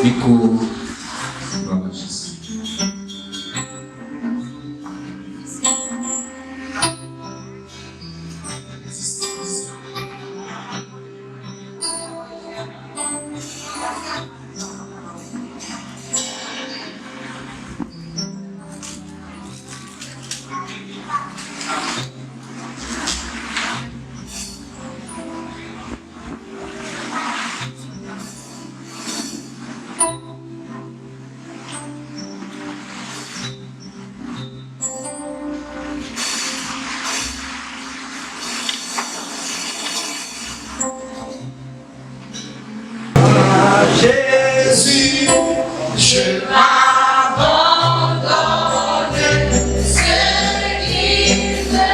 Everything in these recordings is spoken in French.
Écho. Gloire à Jésus. Jésus, je m'abandonne, ce qu'il me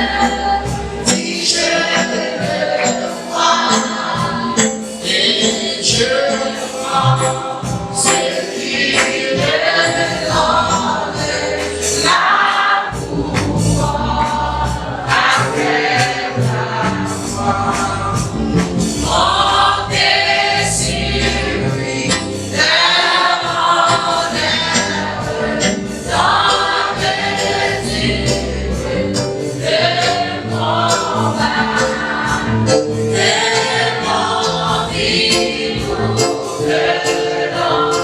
dit, je le crois, et je crois, ce qu'il me donne, la pouvoir avec la foi. Montez sur lui, le